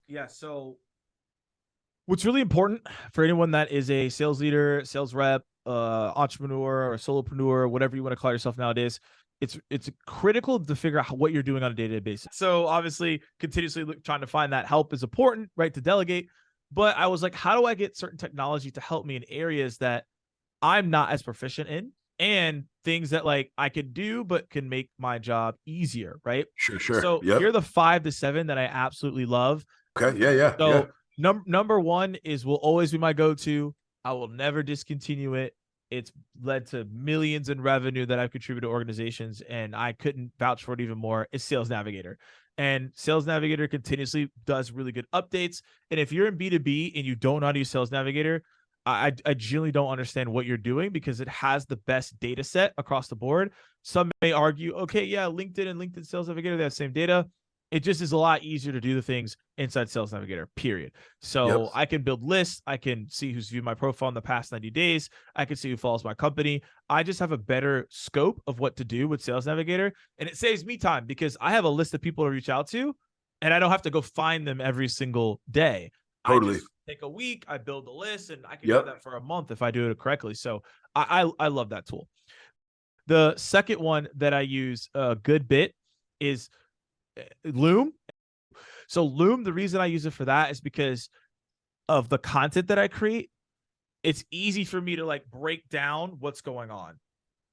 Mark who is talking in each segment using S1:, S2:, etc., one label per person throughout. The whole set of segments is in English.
S1: Yeah. So what's really important for anyone that is a sales leader, sales rep, entrepreneur, or solopreneur, whatever you want to call yourself nowadays, it's critical to figure out what you're doing on a day-to-day basis. So obviously, continuously trying to find that help is important, right? To delegate. But I was like, how do I get certain technology to help me in areas that I'm not as proficient in, and things that like I could do but can make my job easier, right?
S2: Sure.
S1: So here
S2: Yep.
S1: are the 5 to 7 that I absolutely love.
S2: Okay. Yeah.
S1: So number one is will always be my go-to. I will never discontinue it. It's led to millions in revenue that I've contributed to organizations, and I couldn't vouch for it even more. Is Sales Navigator. And Sales Navigator continuously does really good updates. And if you're in B2B and you don't know how to use Sales Navigator, I genuinely don't understand what you're doing, because it has the best data set across the board. Some may argue, okay, yeah, LinkedIn and LinkedIn Sales Navigator, they have the same data. It just is a lot easier to do the things inside Sales Navigator, period.
S2: Yep.
S1: So I can build lists. I can see who's viewed my profile in the past 90 days. I can see who follows my company. I just have a better scope of what to do with Sales Navigator. And it saves me time, because I have a list of people to reach out to, and I don't have to go find them every single day. I
S2: Totally.
S1: just take a week, I build a list, and I can do
S2: Yep.
S1: that for a month if I do it correctly. So I love that tool. The second one that I use a good bit is Loom. So Loom, the reason I use it for that is because of the content that I create. It's easy for me to like break down what's going on.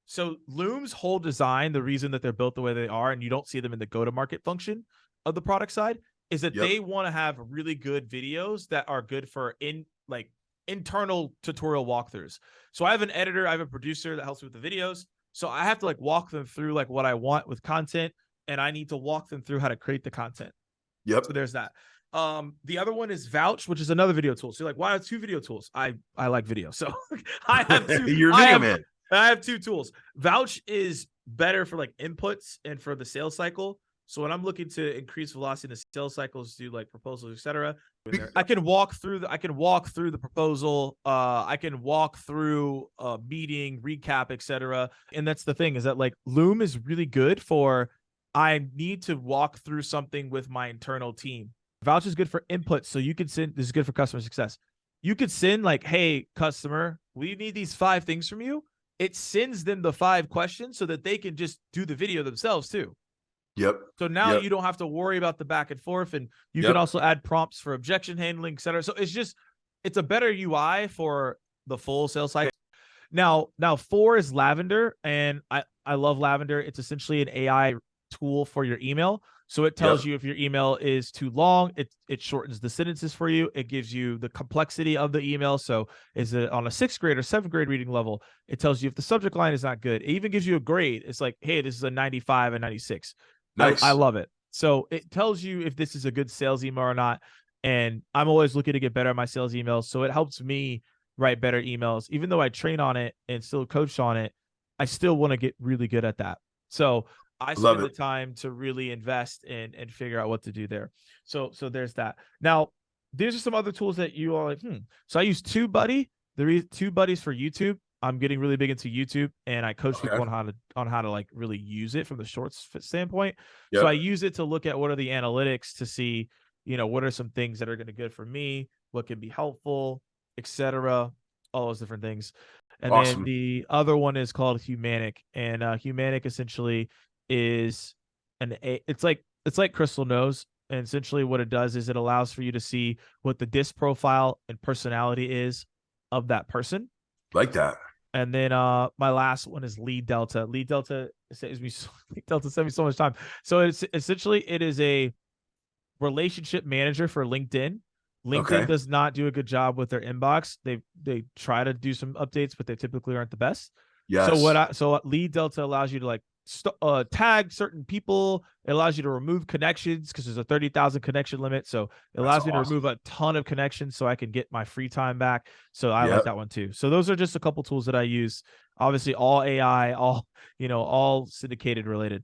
S1: So Loom's whole design, the reason that they're built the way they are, and you don't see them in the go-to-market function of the product side, is that
S2: Yep.
S1: they want to have really good videos that are good for internal tutorial walkthroughs. So I have an editor, I have a producer that helps me with the videos. So I have to like walk them through like what I want with content, and I need to walk them through how to create the content.
S2: Yep.
S1: So there's that. The other one is Vouch, which is another video tool. So you're like, why are 2 video tools? I like video. So I have two.
S2: You're a video man.
S1: I have 2 tools. Vouch is better for like inputs and for the sales cycle. So when I'm looking to increase velocity in the sales cycles, do like proposals, etc., I can walk through the proposal. I can walk through a meeting, recap, etc. And that's the thing, is that like Loom is really good for, I need to walk through something with my internal team. Vouch is good for input. So you could send, this is good for customer success. You could send like, hey, customer, we need these 5 things from you. It sends them the 5 questions so that they can just do the video themselves too.
S2: Yep.
S1: So now you don't have to worry about the back and forth, and you can also add prompts for objection handling, etc. So it's a better UI for the full sales cycle. Now 4 is Lavender, and I love Lavender. It's essentially an AI tool for your email. So it tells you if your email is too long, it shortens the sentences for you. It gives you the complexity of the email. So is it on a 6th grade or 7th grade reading level? It tells you if the subject line is not good. It even gives you a grade. It's like, hey, this is a 95 and 96.
S2: Nice.
S1: I love it. So it tells you if this is a good sales email or not. And I'm always looking to get better at my sales emails. So it helps me write better emails. Even though I train on it and still coach on it, I still want to get really good at that. So I spend the time to really invest in and figure out what to do there. So there's that. Now, these are some other tools that you are like, So I use TubeBuddy. There is TubeBuddies for YouTube. I'm getting really big into YouTube, and I coach people on how to like really use it from the shorts standpoint. Yep. So I use it to look at what are the analytics to see, what are some things that are going to be good for me, what can be helpful, etc. All those different things. And then the other one is called Humanic, and Humanic essentially is it's like Crystal Knows. And essentially what it does is it allows for you to see what the disc profile and personality is of that person.
S2: Like that.
S1: And then my last one is Lead Delta. Lead Delta saves me so much time. So it's essentially, it is a relationship manager for LinkedIn. LinkedIn does not do a good job with their inbox. They try to do some updates, but they typically aren't the best. Yes. So Lead Delta allows you to like tag certain people. It allows you to remove connections because there's a 30,000 connection limit. So it allows me to remove a ton of connections so I can get my free time back. So I like that one too. So those are just a couple tools that I use. Obviously all AI, all syndicated related.